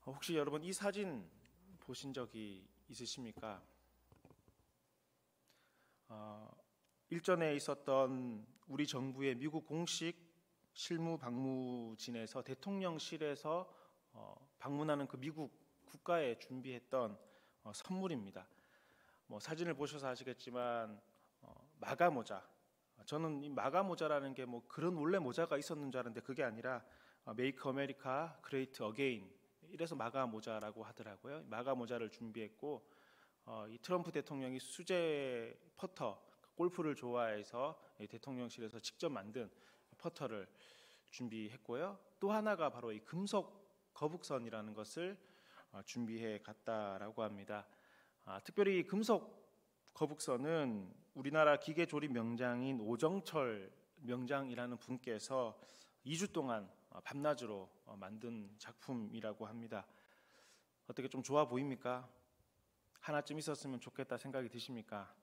혹시 여러분 이 사진 보신 적이 있으십니까? 일전에 있었던 우리 정부의 미국 공식 실무 방문진에서 대통령실에서 방문하는 그 미국 국가에 준비했던 선물입니다. 사진을 보셔서 아시겠지만 마가 모자. 저는 이 마가 모자라는 게 그런 원래 모자가 있었는 줄 알았는데 그게 아니라 메이크 아메리카 그레이트 어게인 이래서 마가 모자라고 하더라고요. 마가 모자를 준비했고 이 트럼프 대통령이 수제 퍼터 골프를 좋아해서 대통령실에서 직접 만든 퍼터를 준비했고요. 또 하나가 바로 이 금속 거북선이라는 것을 준비해 갔다라고 합니다. 특별히 금속 거북선은 우리나라 기계조립 명장인 오정철 명장이라는 분께서 2주 동안 밤낮으로 만든 작품이라고 합니다. 어떻게 좀 좋아 보입니까? 하나쯤 있었으면 좋겠다 생각이 드십니까?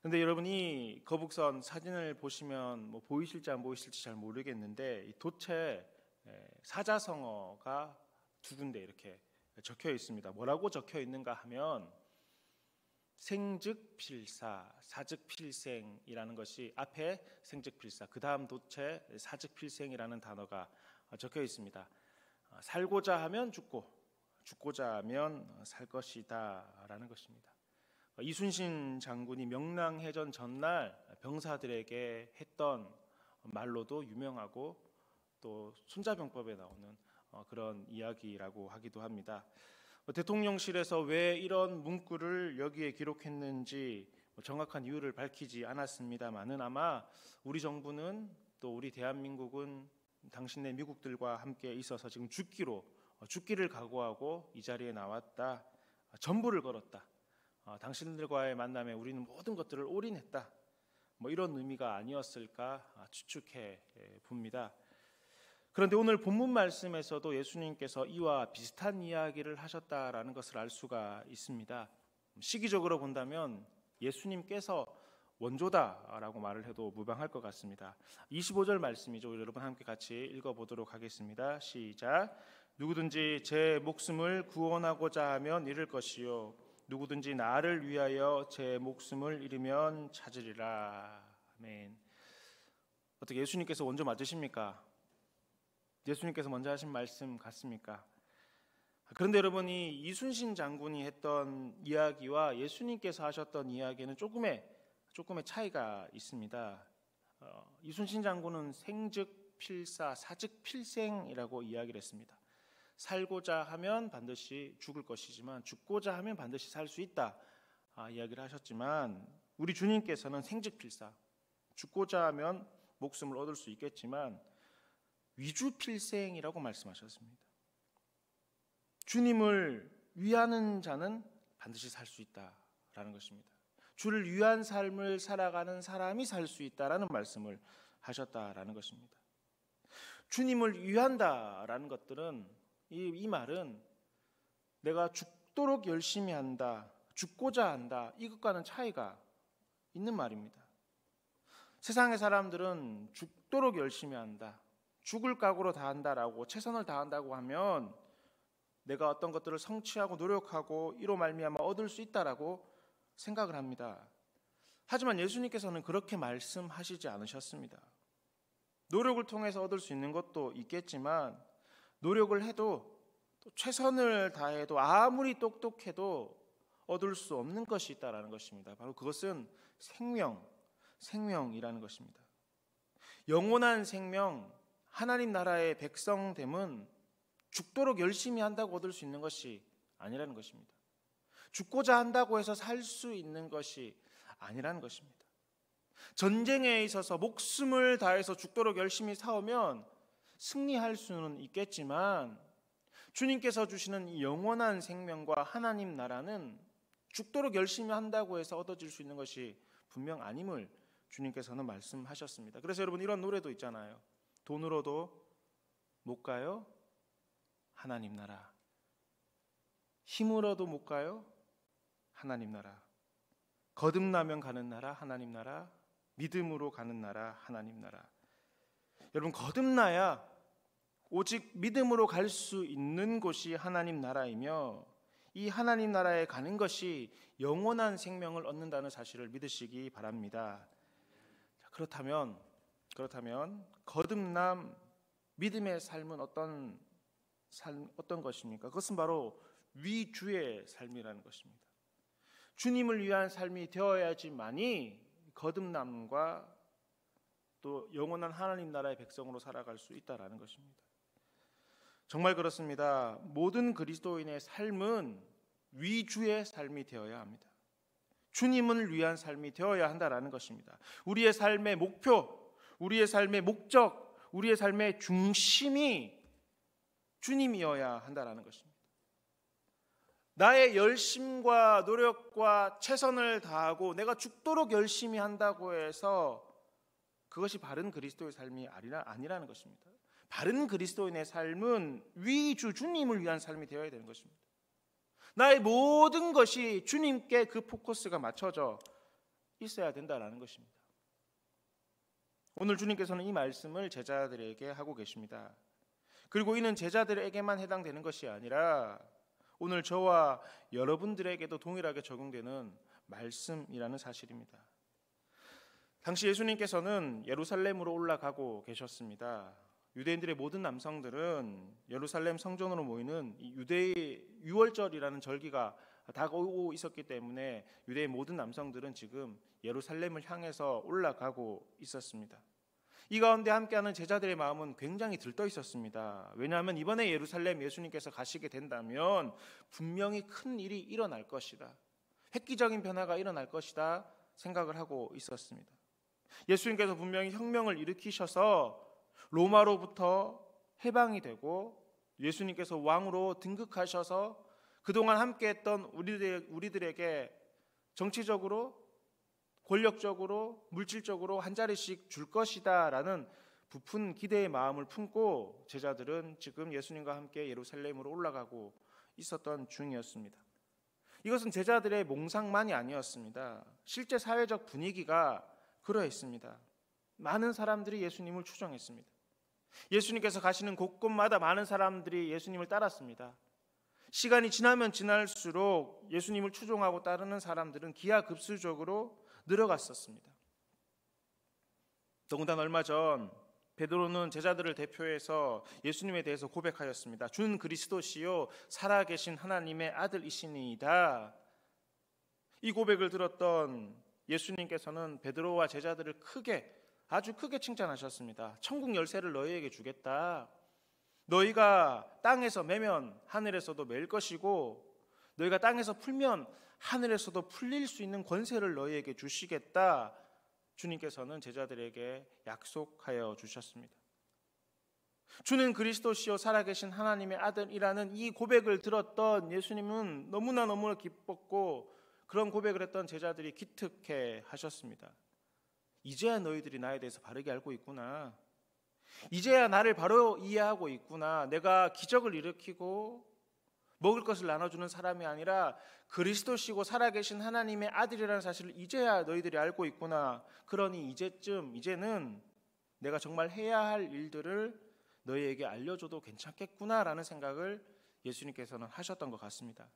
근데 여러분이 거북선 사진을 보시면 보이실지 안 보이실지 잘 모르겠는데 이 도체 사자성어가 두 군데 이렇게 적혀 있습니다. 뭐라고 적혀 있는가 하면 생즉필사, 사즉필생이라는 것이 앞에 생즉필사, 그 다음 도체 사즉필생이라는 단어가 적혀 있습니다. 살고자 하면 죽고, 죽고자 하면 살 것이다 라는 것입니다. 이순신 장군이 명랑해전 전날 병사들에게 했던 말로도 유명하고 또 손자병법에 나오는 그런 이야기라고 하기도 합니다. 대통령실에서 왜 이런 문구를 여기에 기록했는지 정확한 이유를 밝히지 않았습니다만은 아마 우리 정부는 또 우리 대한민국은 당신네 미국들과 함께 있어서 지금 죽기를 각오하고 이 자리에 나왔다. 전부를 걸었다. 당신들과의 만남에 우리는 모든 것들을 올인했다. 이런 의미가 아니었을까 추측해 봅니다. 그런데 오늘 본문 말씀에서도 예수님께서 이와 비슷한 이야기를 하셨다라는 것을 알 수가 있습니다. 시기적으로 본다면 예수님께서 원조다라고 말을 해도 무방할 것 같습니다. 25절 말씀이죠. 여러분 함께 같이 읽어보도록 하겠습니다. 시작. 누구든지 제 목숨을 구원하고자 하면 잃을 것이요 누구든지 나를 위하여 제 목숨을 잃으면 찾으리라. 아멘. 어떻게 예수님께서 원조 맞으십니까? 예수님께서 먼저 하신 말씀 같습니까? 그런데 여러분이 이순신 장군이 했던 이야기와 예수님께서 하셨던 이야기는 조금의 차이가 있습니다. 이순신 장군은 생즉필사, 사즉필생이라고 이야기를 했습니다. 살고자 하면 반드시 죽을 것이지만 죽고자 하면 반드시 살 수 있다 이야기를 하셨지만 우리 주님께서는 생즉필사, 죽고자 하면 목숨을 얻을 수 있겠지만 위주필생이라고 말씀하셨습니다. 주님을 위하는 자는 반드시 살 수 있다라는 것입니다. 주를 위한 삶을 살아가는 사람이 살 수 있다라는 말씀을 하셨다라는 것입니다. 주님을 위한다라는 것들은 이 말은 내가 죽도록 열심히 한다, 죽고자 한다 이것과는 차이가 있는 말입니다. 세상의 사람들은 죽도록 열심히 한다, 죽을 각오로 다한다라고 최선을 다한다고 하면 내가 어떤 것들을 성취하고 노력하고 이로 말미암아 얻을 수 있다라고 생각을 합니다. 하지만 예수님께서는 그렇게 말씀하시지 않으셨습니다. 노력을 통해서 얻을 수 있는 것도 있겠지만 노력을 해도 또 최선을 다해도 아무리 똑똑해도 얻을 수 없는 것이 있다라는 것입니다. 바로 그것은 생명이라는 것입니다. 영원한 생명, 하나님 나라의 백성됨은 죽도록 열심히 한다고 얻을 수 있는 것이 아니라는 것입니다. 죽고자 한다고 해서 살 수 있는 것이 아니라는 것입니다. 전쟁에 있어서 목숨을 다해서 죽도록 열심히 싸우면 승리할 수는 있겠지만 주님께서 주시는 이 영원한 생명과 하나님 나라는 죽도록 열심히 한다고 해서 얻어질 수 있는 것이 분명 아님을 주님께서는 말씀하셨습니다. 그래서 여러분 이런 노래도 있잖아요. 돈으로도 못 가요? 하나님 나라. 힘으로도 못 가요? 하나님 나라. 거듭나면 가는 나라 하나님 나라. 믿음으로 가는 나라 하나님 나라. 여러분 거듭나야 오직 믿음으로 갈 수 있는 곳이 하나님 나라이며 이 하나님 나라에 가는 것이 영원한 생명을 얻는다는 사실을 믿으시기 바랍니다. 그렇다면 거듭남 믿음의 삶은 어떤 것입니까? 그것은 바로 위주의 삶이라는 것입니다. 주님을 위한 삶이 되어야지만이 거듭남과 또 영원한 하나님 나라의 백성으로 살아갈 수 있다라는 것입니다. 정말 그렇습니다. 모든 그리스도인의 삶은 위주의 삶이 되어야 합니다. 주님을 위한 삶이 되어야 한다라는 것입니다. 우리의 삶의 목표, 우리의 삶의 목적, 우리의 삶의 중심이 주님이어야 한다라는 것입니다. 나의 열심과 노력과 최선을 다하고 내가 죽도록 열심히 한다고 해서 그것이 바른 그리스도의 삶이 아니라는 것입니다. 바른 그리스도인의 삶은 위주 주님을 위한 삶이 되어야 되는 것입니다. 나의 모든 것이 주님께 그 포커스가 맞춰져 있어야 된다는 것입니다. 오늘 주님께서는 이 말씀을 제자들에게 하고 계십니다. 그리고 이는 제자들에게만 해당되는 것이 아니라 오늘 저와 여러분들에게도 동일하게 적용되는 말씀이라는 사실입니다. 당시 예수님께서는 예루살렘으로 올라가고 계셨습니다. 유대인들의 모든 남성들은 예루살렘 성전으로 모이는 유대의 유월절이라는 절기가 다가오고 있었기 때문에 유대의 모든 남성들은 지금 예루살렘을 향해서 올라가고 있었습니다. 이 가운데 함께하는 제자들의 마음은 굉장히 들떠 있었습니다. 왜냐하면 이번에 예루살렘 예수님께서 가시게 된다면 분명히 큰 일이 일어날 것이다, 획기적인 변화가 일어날 것이다 생각을 하고 있었습니다. 예수님께서 분명히 혁명을 일으키셔서 로마로부터 해방이 되고 예수님께서 왕으로 등극하셔서 그동안 함께했던 우리들에게 정치적으로, 권력적으로, 물질적으로 한 자리씩 줄 것이다 라는 부푼 기대의 마음을 품고 제자들은 지금 예수님과 함께 예루살렘으로 올라가고 있었던 중이었습니다. 이것은 제자들의 몽상만이 아니었습니다. 실제 사회적 분위기가 그러했습니다. 많은 사람들이 예수님을 추종했습니다. 예수님께서 가시는 곳곳마다 많은 사람들이 예수님을 따랐습니다. 시간이 지나면 지날수록 예수님을 추종하고 따르는 사람들은 기하급수적으로 늘어갔었습니다. 더군다나 얼마 전 베드로는 제자들을 대표해서 예수님에 대해서 고백하였습니다. 주는 그리스도시요 살아계신 하나님의 아들이시니이다. 이 고백을 들었던 예수님께서는 베드로와 제자들을 아주 크게 칭찬하셨습니다. 천국 열쇠를 너희에게 주겠다. 너희가 땅에서 매면 하늘에서도 맬 것이고 너희가 땅에서 풀면 하늘에서도 풀릴 수 있는 권세를 너희에게 주시겠다. 주님께서는 제자들에게 약속하여 주셨습니다. 주는 그리스도시요 살아계신 하나님의 아들이라는 이 고백을 들었던 예수님은 너무나 기뻤고 그런 고백을 했던 제자들이 기특해 하셨습니다. 이제야 너희들이 나에 대해서 바르게 알고 있구나. 이제야 나를 바로 이해하고 있구나. 내가 기적을 일으키고 먹을 것을 나눠주는 사람이 아니라 그리스도시고 살아계신 하나님의 아들이라는 사실을 이제야 너희들이 알고 있구나. 그러니 이제는 내가 정말 해야 할 일들을 너희에게 알려줘도 괜찮겠구나라는 생각을 예수님께서는 하셨던 것 같습니다.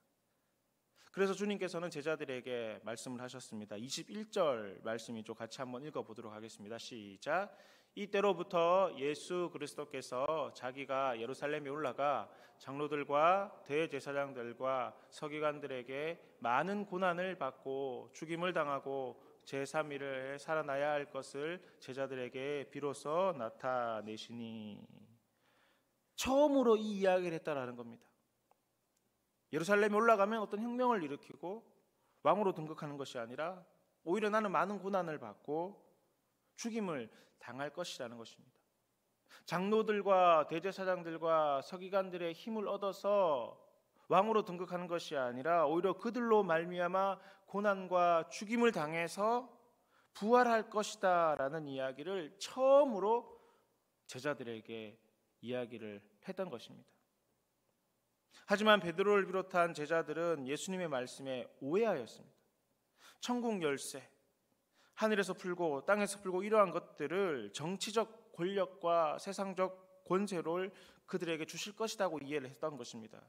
그래서 주님께서는 제자들에게 말씀을 하셨습니다. 21절 말씀이죠. 같이 한번 읽어보도록 하겠습니다. 시작. 이때로부터 예수 그리스도께서 자기가 예루살렘에 올라가 장로들과 대제사장들과 서기관들에게 많은 고난을 받고 죽임을 당하고 제3일을 살아나야 할 것을 제자들에게 비로소 나타내시니. 처음으로 이 이야기를 했다라는 겁니다. 예루살렘에 올라가면 어떤 혁명을 일으키고 왕으로 등극하는 것이 아니라 오히려 나는 많은 고난을 받고 죽임을 당할 것이라는 것입니다. 장로들과 대제사장들과 서기관들의 힘을 얻어서 왕으로 등극하는 것이 아니라 오히려 그들로 말미암아 고난과 죽임을 당해서 부활할 것이다 라는 이야기를 처음으로 제자들에게 이야기를 했던 것입니다. 하지만 베드로를 비롯한 제자들은 예수님의 말씀에 오해하였습니다. 천국 열쇠, 하늘에서 풀고 땅에서 풀고 이러한 것들을 정치적 권력과 세상적 권세를 그들에게 주실 것이라고 이해를 했던 것입니다.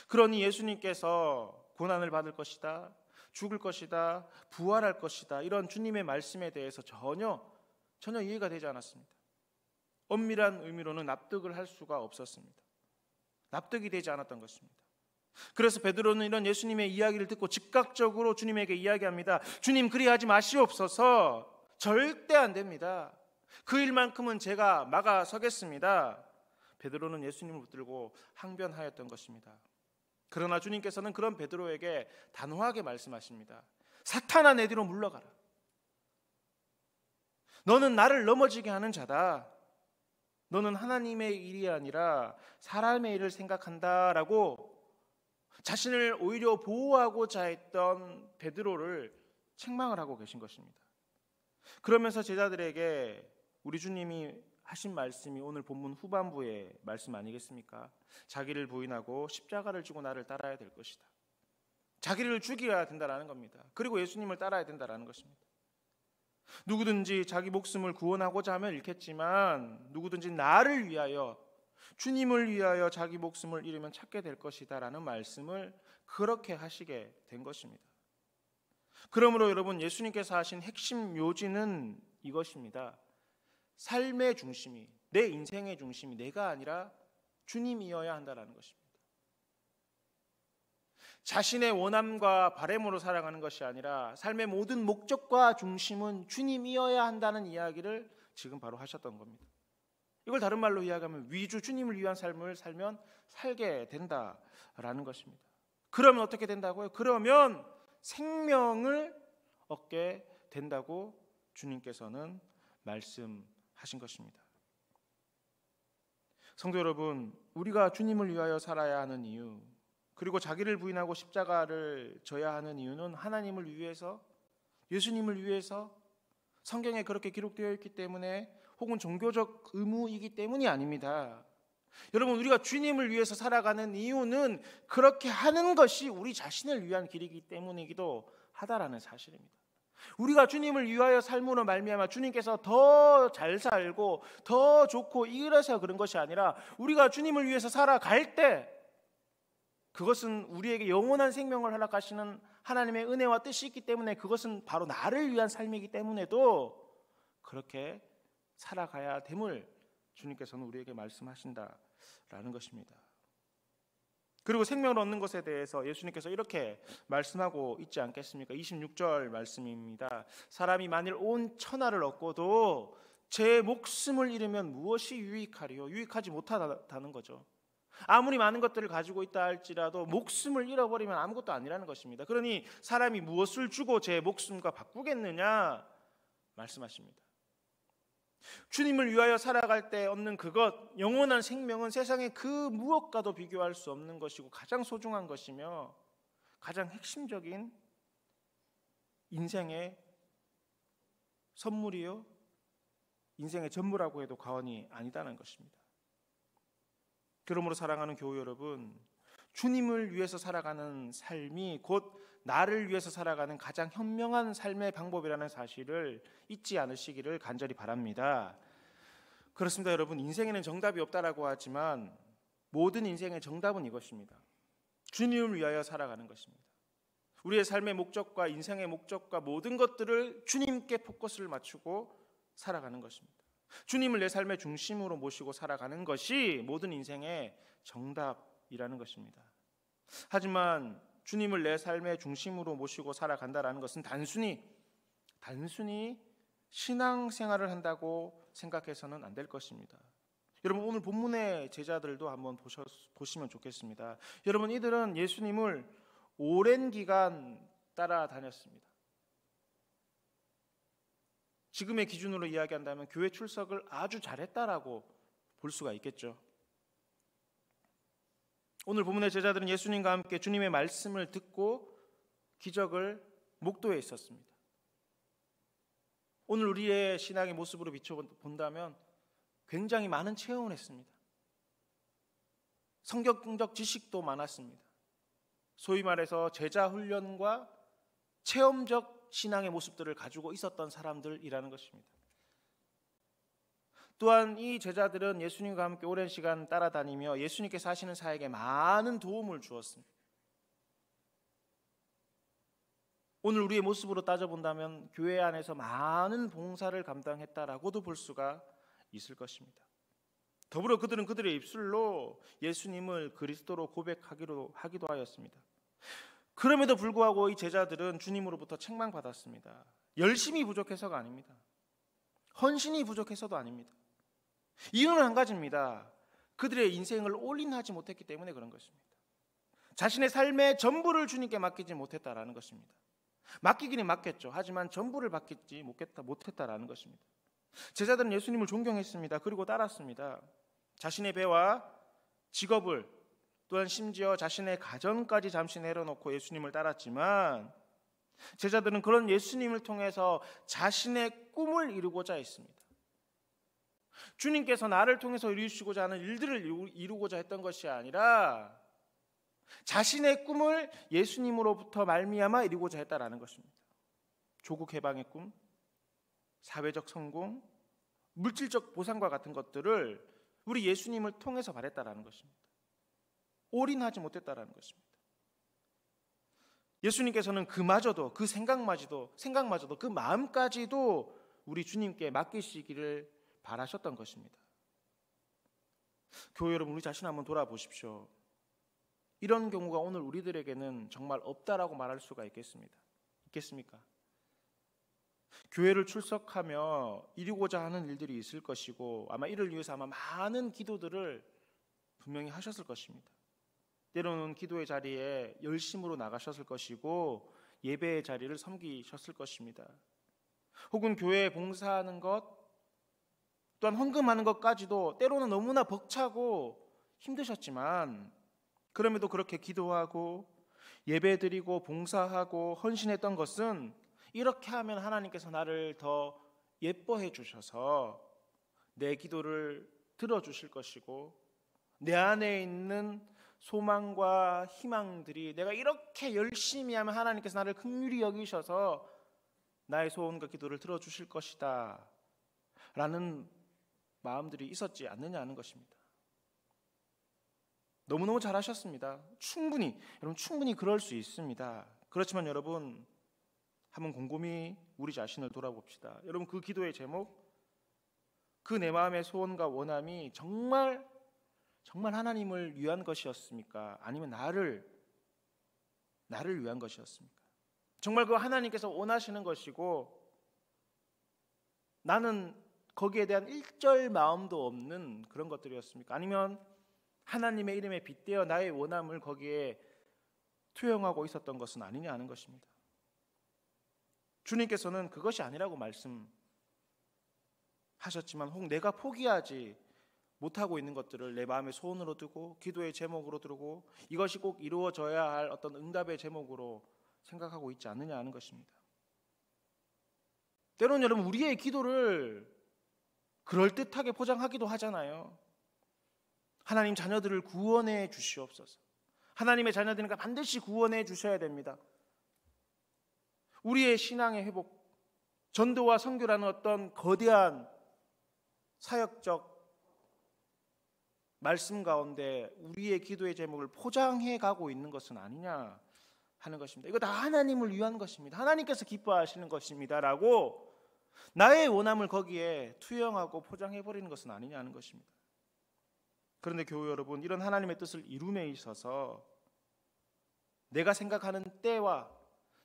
그러니 예수님께서 고난을 받을 것이다, 죽을 것이다, 부활할 것이다, 이런 주님의 말씀에 대해서 전혀 이해가 되지 않았습니다. 엄밀한 의미로는 납득을 할 수가 없었습니다. 납득이 되지 않았던 것입니다. 그래서 베드로는 이런 예수님의 이야기를 듣고 즉각적으로 주님에게 이야기합니다. 주님, 그리하지 마시옵소서. 절대 안 됩니다. 그 일만큼은 제가 막아서겠습니다. 베드로는 예수님을 붙들고 항변하였던 것입니다. 그러나 주님께서는 그런 베드로에게 단호하게 말씀하십니다. 사탄아, 내 뒤로 물러가라. 너는 나를 넘어지게 하는 자다. 너는 하나님의 일이 아니라 사람의 일을 생각한다라고 자신을 오히려 보호하고자 했던 베드로를 책망을 하고 계신 것입니다. 그러면서 제자들에게 우리 주님이 하신 말씀이 오늘 본문 후반부의 말씀 아니겠습니까? 자기를 부인하고 십자가를 지고 나를 따라야 될 것이다. 자기를 죽여야 된다라는 겁니다. 그리고 예수님을 따라야 된다라는 것입니다. 누구든지 자기 목숨을 구원하고자 하면 잃겠지만 누구든지 나를 위하여, 주님을 위하여 자기 목숨을 잃으면 찾게 될 것이다 라는 말씀을 그렇게 하시게 된 것입니다. 그러므로 여러분, 예수님께서 하신 핵심 요지는 이것입니다. 삶의 중심이, 내 인생의 중심이 내가 아니라 주님이어야 한다는 것입니다. 자신의 원함과 바램으로 살아가는 것이 아니라 삶의 모든 목적과 중심은 주님이어야 한다는 이야기를 지금 바로 하셨던 겁니다. 이걸 다른 말로 이야기하면 위주 주님을 위한 삶을 살면 살게 된다라는 것입니다. 그러면 어떻게 된다고요? 그러면 생명을 얻게 된다고 주님께서는 말씀하신 것입니다. 성도 여러분, 우리가 주님을 위하여 살아야 하는 이유, 그리고 자기를 부인하고 십자가를 져야 하는 이유는 하나님을 위해서, 예수님을 위해서, 성경에 그렇게 기록되어 있기 때문에, 혹은 종교적 의무이기 때문이 아닙니다. 여러분, 우리가 주님을 위해서 살아가는 이유는 그렇게 하는 것이 우리 자신을 위한 길이기 때문이기도 하다라는 사실입니다. 우리가 주님을 위하여 삶으로 말미암아 주님께서 더 잘 살고 더 좋고 이래서 그런 것이 아니라 우리가 주님을 위해서 살아갈 때 그것은 우리에게 영원한 생명을 허락하시는 하나님의 은혜와 뜻이 있기 때문에, 그것은 바로 나를 위한 삶이기 때문에도 그렇게 살아가야 됨을 주님께서는 우리에게 말씀하신다라는 것입니다. 그리고 생명을 얻는 것에 대해서 예수님께서 이렇게 말씀하고 있지 않겠습니까? 26절 말씀입니다. 사람이 만일 온 천하를 얻고도 제 목숨을 잃으면 무엇이 유익하리요? 유익하지 못하다는 거죠. 아무리 많은 것들을 가지고 있다 할지라도 목숨을 잃어버리면 아무것도 아니라는 것입니다. 그러니 사람이 무엇을 주고 제 목숨과 바꾸겠느냐 말씀하십니다. 주님을 위하여 살아갈 때 얻는 그것, 영원한 생명은 세상의 그 무엇과도 비교할 수 없는 것이고 가장 소중한 것이며 가장 핵심적인 인생의 선물이요, 인생의 전부라고 해도 과언이 아니다는 것입니다. 그러므로 사랑하는 교우 여러분, 주님을 위해서 살아가는 삶이 곧 나를 위해서 살아가는 가장 현명한 삶의 방법이라는 사실을 잊지 않으시기를 간절히 바랍니다. 그렇습니다. 여러분, 인생에는 정답이 없다라고 하지만 모든 인생의 정답은 이것입니다. 주님을 위하여 살아가는 것입니다. 우리의 삶의 목적과 인생의 목적과 모든 것들을 주님께 포커스를 맞추고 살아가는 것입니다. 주님을 내 삶의 중심으로 모시고 살아가는 것이 모든 인생의 정답이라는 것입니다. 하지만 주님을 내 삶의 중심으로 모시고 살아간다라는 것은 단순히 신앙생활을 한다고 생각해서는 안 될 것입니다. 여러분, 오늘 본문의 제자들도 한번 보시면 좋겠습니다. 여러분, 이들은 예수님을 오랜 기간 따라다녔습니다. 지금의 기준으로 이야기한다면 교회 출석을 아주 잘했다라고 볼 수가 있겠죠. 오늘 본문의 제자들은 예수님과 함께 주님의 말씀을 듣고 기적을 목도해 있었습니다. 오늘 우리의 신앙의 모습으로 비춰본다면 굉장히 많은 체험을 했습니다. 성경적 지식도 많았습니다. 소위 말해서 제자 훈련과 체험적 신앙의 모습들을 가지고 있었던 사람들이라는 것입니다. 또한 이 제자들은 예수님과 함께 오랜 시간 따라다니며 예수님께서 하시는 사역에 많은 도움을 주었습니다. 오늘 우리의 모습으로 따져본다면 교회 안에서 많은 봉사를 감당했다라고도 볼 수가 있을 것입니다. 더불어 그들은 그들의 입술로 예수님을 그리스도로 고백하기도 하였습니다. 그럼에도 불구하고 이 제자들은 주님으로부터 책망받았습니다. 열심이 부족해서가 아닙니다. 헌신이 부족해서도 아닙니다. 이유는 한 가지입니다. 그들의 인생을 올인하지 못했기 때문에 그런 것입니다. 자신의 삶의 전부를 주님께 맡기지 못했다라는 것입니다. 맡기기는 맡겼죠. 하지만 전부를 맡기지 못했다라는 것입니다. 제자들은 예수님을 존경했습니다. 그리고 따랐습니다. 자신의 배와 직업을 또한 심지어 자신의 가정까지 잠시 내려놓고 예수님을 따랐지만 제자들은 그런 예수님을 통해서 자신의 꿈을 이루고자 했습니다. 주님께서 나를 통해서 이루시고자 하는 일들을 이루고자 했던 것이 아니라 자신의 꿈을 예수님으로부터 말미암아 이루고자 했다라는 것입니다. 조국 해방의 꿈, 사회적 성공, 물질적 보상과 같은 것들을 우리 예수님을 통해서 바랬다라는 것입니다. 올인하지 못했다라는 것입니다. 예수님께서는 그마저도 그 생각마저도 그 마음까지도 우리 주님께 맡기시기를 바라셨던 것입니다. 교회 여러분, 우리 자신 한번 돌아보십시오. 이런 경우가 오늘 우리들에게는 정말 없다라고 말할 수가 있겠습니까? 교회를 출석하며 이루고자 하는 일들이 있을 것이고 아마 이를 위해서 아마 많은 기도들을 분명히 하셨을 것입니다. 때로는 기도의 자리에 열심으로 나가셨을 것이고 예배의 자리를 섬기셨을 것입니다. 혹은 교회에 봉사하는 것 또한 헌금하는 것까지도 때로는 너무나 벅차고 힘드셨지만 그럼에도 그렇게 기도하고 예배드리고 봉사하고 헌신했던 것은 이렇게 하면 하나님께서 나를 더 예뻐해 주셔서 내 기도를 들어주실 것이고 내 안에 있는 소망과 희망들이 내가 이렇게 열심히 하면 하나님께서 나를 긍휼히 여기셔서 나의 소원과 기도를 들어주실 것이다 라는 마음들이 있었지 않느냐 하는 것입니다. 너무너무 잘하셨습니다. 충분히 그럴 수 있습니다. 그렇지만 여러분 한번 곰곰이 우리 자신을 돌아봅시다. 여러분 그 기도의 제목, 그 내 마음의 소원과 원함이 정말 하나님을 위한 것이었습니까? 아니면 나를 위한 것이었습니까? 정말 그 하나님께서 원하시는 것이고 나는 거기에 대한 일절 마음도 없는 그런 것들이었습니까? 아니면 하나님의 이름에 빗대어 나의 원함을 거기에 투영하고 있었던 것은 아니냐 하는 것입니다. 주님께서는 그것이 아니라고 말씀하셨지만 혹 내가 포기하지 못하고 있는 것들을 내 마음의 소원으로 두고 기도의 제목으로 두고 이것이 꼭 이루어져야 할 어떤 응답의 제목으로 생각하고 있지 않느냐 하는 것입니다. 때로는 여러분 우리의 기도를 그럴듯하게 포장하기도 하잖아요. 하나님 자녀들을 구원해 주시옵소서. 하나님의 자녀들이니까 반드시 구원해 주셔야 됩니다. 우리의 신앙의 회복, 전도와 선교라는 어떤 거대한 사역적 말씀 가운데 우리의 기도의 제목을 포장해 가고 있는 것은 아니냐 하는 것입니다. 이거 다 하나님을 위한 것입니다. 하나님께서 기뻐하시는 것입니다 라고 나의 원함을 거기에 투영하고 포장해버리는 것은 아니냐 하는 것입니다. 그런데 교회 여러분, 이런 하나님의 뜻을 이룸에 있어서 내가 생각하는 때와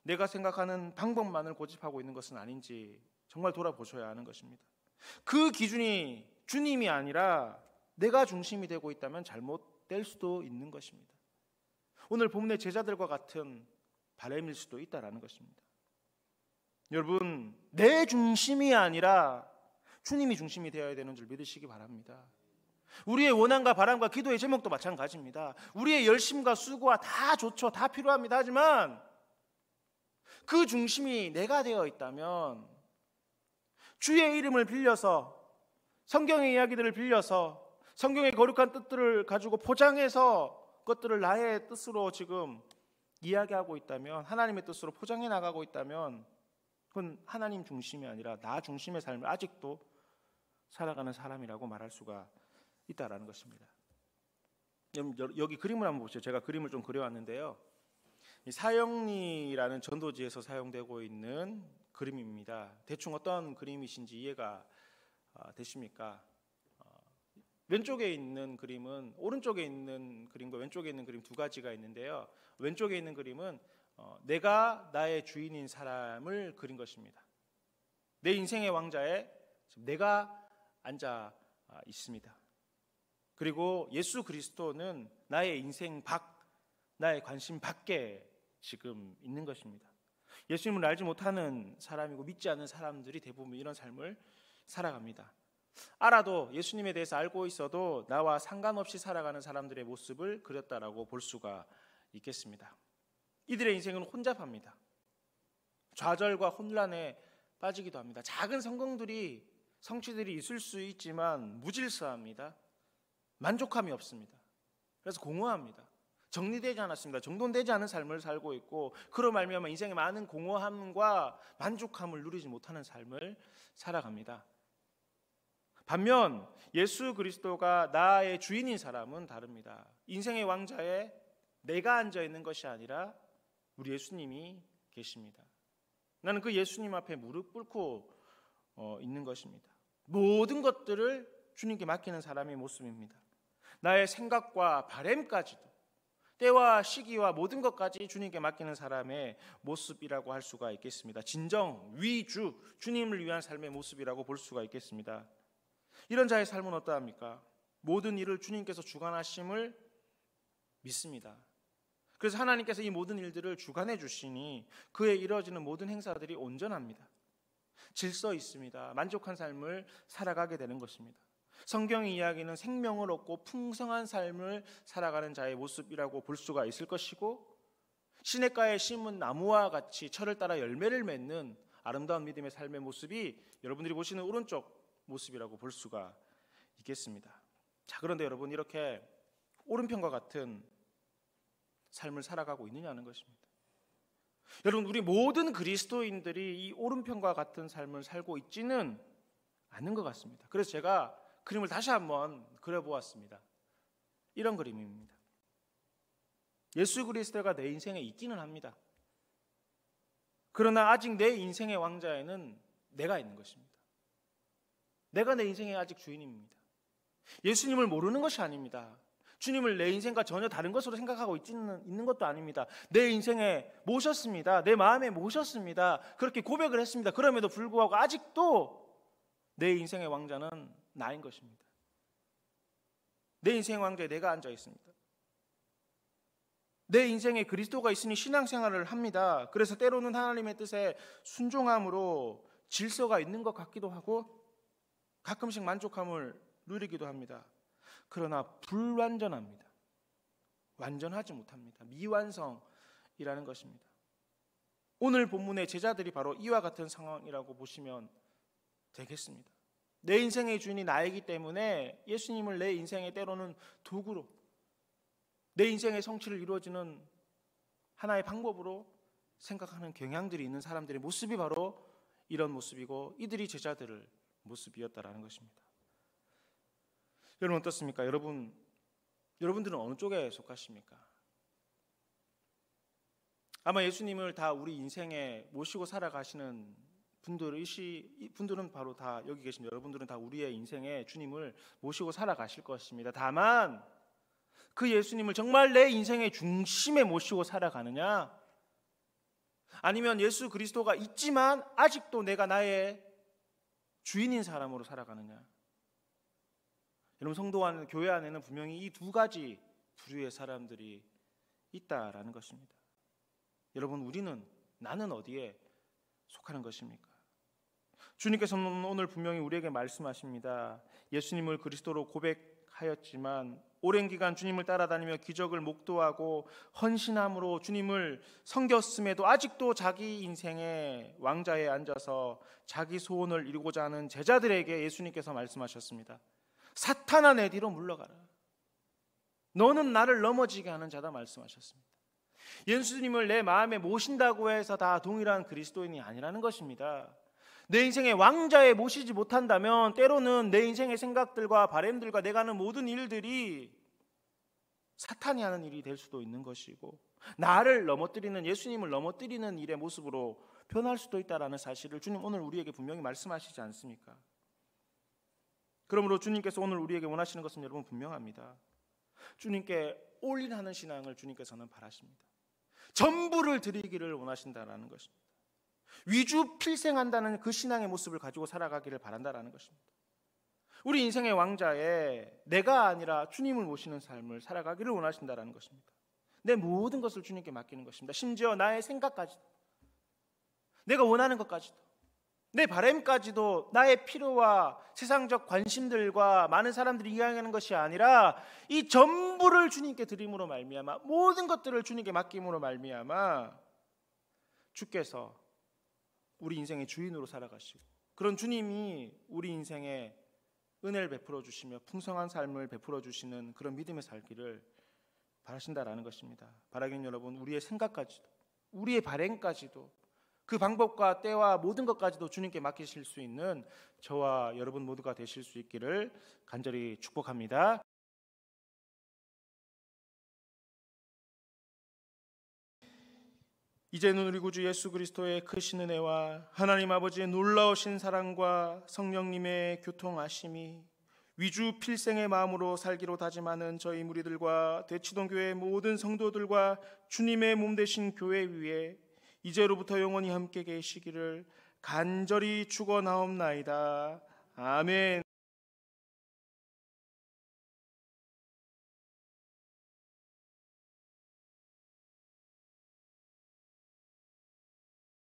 내가 생각하는 방법만을 고집하고 있는 것은 아닌지 정말 돌아보셔야 하는 것입니다. 그 기준이 주님이 아니라 내가 중심이 되고 있다면 잘못될 수도 있는 것입니다. 오늘 본문의 제자들과 같은 바람일 수도 있다라는 것입니다. 여러분, 내 중심이 아니라 주님이 중심이 되어야 되는 줄 믿으시기 바랍니다. 우리의 원함과 바람과 기도의 제목도 마찬가지입니다. 우리의 열심과 수고와 다 좋죠. 다 필요합니다. 하지만 그 중심이 내가 되어 있다면 주의 이름을 빌려서 성경의 이야기들을 빌려서 성경의 거룩한 뜻들을 가지고 포장해서 그것들을 나의 뜻으로 지금 이야기하고 있다면, 하나님의 뜻으로 포장해 나가고 있다면 그건 하나님 중심이 아니라 나 중심의 삶을 아직도 살아가는 사람이라고 말할 수가 있다라는 것입니다. 여기 그림을 한번 보시죠. 제가 그림을 좀 그려왔는데요. 이 사형리라는 전도지에서 사용되고 있는 그림입니다. 대충 어떤 그림이신지 이해가 되십니까? 왼쪽에 있는 그림은 오른쪽에 있는 그림과 왼쪽에 있는 그림 두 가지가 있는데요. 왼쪽에 있는 그림은 내가 나의 주인인 사람을 그린 것입니다. 내 인생의 왕자에 내가 앉아 있습니다. 그리고 예수 그리스도는 나의 인생 밖, 나의 관심 밖에 지금 있는 것입니다. 예수님을 알지 못하는 사람이고 믿지 않는 사람들이 대부분 이런 삶을 살아갑니다. 알아도 예수님에 대해서 알고 있어도 나와 상관없이 살아가는 사람들의 모습을 그렸다라고 볼 수가 있겠습니다. 이들의 인생은 혼잡합니다. 좌절과 혼란에 빠지기도 합니다. 작은 성취들이 있을 수 있지만 무질서합니다. 만족함이 없습니다. 그래서 공허합니다. 정리되지 않았습니다. 정돈되지 않은 삶을 살고 있고 그로 말미암아 인생의 많은 공허함과 만족함을 누리지 못하는 삶을 살아갑니다. 반면 예수 그리스도가 나의 주인인 사람은 다릅니다. 인생의 왕자에 내가 앉아 있는 것이 아니라 우리 예수님이 계십니다. 나는 그 예수님 앞에 무릎 꿇고 있는 것입니다. 모든 것들을 주님께 맡기는 사람의 모습입니다. 나의 생각과 바램까지도 때와 시기와 모든 것까지 주님께 맡기는 사람의 모습이라고 할 수가 있겠습니다. 진정, 위주, 주님을 위한 삶의 모습이라고 볼 수가 있겠습니다. 이런 자의 삶은 어떠합니까? 모든 일을 주님께서 주관하심을 믿습니다. 그래서 하나님께서 이 모든 일들을 주관해 주시니 그에 이루어지는 모든 행사들이 온전합니다. 질서 있습니다. 만족한 삶을 살아가게 되는 것입니다. 성경의 이야기는 생명을 얻고 풍성한 삶을 살아가는 자의 모습이라고 볼 수가 있을 것이고 시냇가에 심은 나무와 같이 철을 따라 열매를 맺는 아름다운 믿음의 삶의 모습이 여러분들이 보시는 오른쪽 모습이라고 볼 수가 있겠습니다. 자, 그런데 여러분 이렇게 오른편과 같은 삶을 살아가고 있느냐는 것입니다. 여러분 우리 모든 그리스도인들이 이 오른편과 같은 삶을 살고 있지는 않는 것 같습니다. 그래서 제가 그림을 다시 한번 그려보았습니다. 이런 그림입니다. 예수 그리스도가 내 인생에 있기는 합니다. 그러나 아직 내 인생의 왕자에는 내가 있는 것입니다. 내가 내 인생의 아직 주인입니다. 예수님을 모르는 것이 아닙니다. 주님을 내 인생과 전혀 다른 것으로 생각하고 있는 것도 아닙니다. 내 인생에 모셨습니다. 내 마음에 모셨습니다. 그렇게 고백을 했습니다. 그럼에도 불구하고 아직도 내 인생의 왕자는 나인 것입니다. 내 인생의 왕자에 내가 앉아 있습니다. 내 인생에 그리스도가 있으니 신앙생활을 합니다. 그래서 때로는 하나님의 뜻에 순종함으로 질서가 있는 것 같기도 하고 가끔씩 만족함을 누리기도 합니다. 그러나 불완전합니다. 완전하지 못합니다. 미완성이라는 것입니다. 오늘 본문의 제자들이 바로 이와 같은 상황이라고 보시면 되겠습니다. 내 인생의 주인이 나이기 때문에 예수님을 내 인생의 때로는 도구로 내 인생의 성취를 이루어지는 하나의 방법으로 생각하는 경향들이 있는 사람들의 모습이 바로 이런 모습이고 이들이 제자들의 모습이었다라는 것입니다. 여러분 어떻습니까? 여러분들은 어느 쪽에 속하십니까? 아마 예수님을 다 우리 인생에 모시고 살아가시는 분들은 바로 다 여기 계신 여러분들은 다 우리의 인생에 주님을 모시고 살아가실 것입니다. 다만 그 예수님을 정말 내 인생의 중심에 모시고 살아가느냐? 아니면 예수 그리스도가 있지만 아직도 내가 나의 주인인 사람으로 살아가느냐? 여러분 성도 안 교회 안에는 분명히 이 두 가지 부류의 사람들이 있다라는 것입니다. 여러분 나는 어디에 속하는 것입니까? 주님께서는 오늘 분명히 우리에게 말씀하십니다. 예수님을 그리스도로 고백하였지만 오랜 기간 주님을 따라다니며 기적을 목도하고 헌신함으로 주님을 섬겼음에도 아직도 자기 인생의 왕자에 앉아서 자기 소원을 이루고자 하는 제자들에게 예수님께서 말씀하셨습니다. 사탄아 내 뒤로 물러가라. 너는 나를 넘어지게 하는 자다 말씀하셨습니다. 예수님을 내 마음에 모신다고 해서 다 동일한 그리스도인이 아니라는 것입니다. 내 인생의 왕자에 모시지 못한다면 때로는 내 인생의 생각들과 바램들과 내가 하는 모든 일들이 사탄이 하는 일이 될 수도 있는 것이고, 나를 넘어뜨리는, 예수님을 넘어뜨리는 일의 모습으로 변할 수도 있다는 사실을 주님 오늘 우리에게 분명히 말씀하시지 않습니까? 그러므로 주님께서 오늘 우리에게 원하시는 것은 여러분 분명합니다. 주님께 올인하는 신앙을 주님께서는 바라십니다. 전부를 드리기를 원하신다는 것입니다. 위주 필생한다는 그 신앙의 모습을 가지고 살아가기를 바란다는 것입니다. 우리 인생의 왕자에 내가 아니라 주님을 모시는 삶을 살아가기를 원하신다는 것입니다. 내 모든 것을 주님께 맡기는 것입니다. 심지어 나의 생각까지도, 내가 원하는 것까지도, 내 바람까지도 나의 필요와 세상적 관심들과 많은 사람들이 이야기하는 것이 아니라 이 전부를 주님께 드림으로 말미암아, 모든 것들을 주님께 맡김으로 말미암아 주께서 우리 인생의 주인으로 살아가시고, 그런 주님이 우리 인생에 은혜를 베풀어 주시며 풍성한 삶을 베풀어 주시는 그런 믿음의 살기를 바라신다라는 것입니다. 바라기는 여러분, 우리의 생각까지도, 우리의 발행까지도, 그 방법과 때와 모든 것까지도 주님께 맡기실 수 있는 저와 여러분 모두가 되실 수 있기를 간절히 축복합니다. 이제는 우리 구주 예수 그리스도의 크신 은혜와 하나님 아버지의 놀라우신 사랑과 성령님의 교통하심이 위주 필생의 마음으로 살기로 다짐하는 저희 무리들과 대치동교회 모든 성도들과 주님의 몸 되신 교회 위에 이제로부터 영원히 함께 계시기를 간절히 축원하옵나이다. 아멘.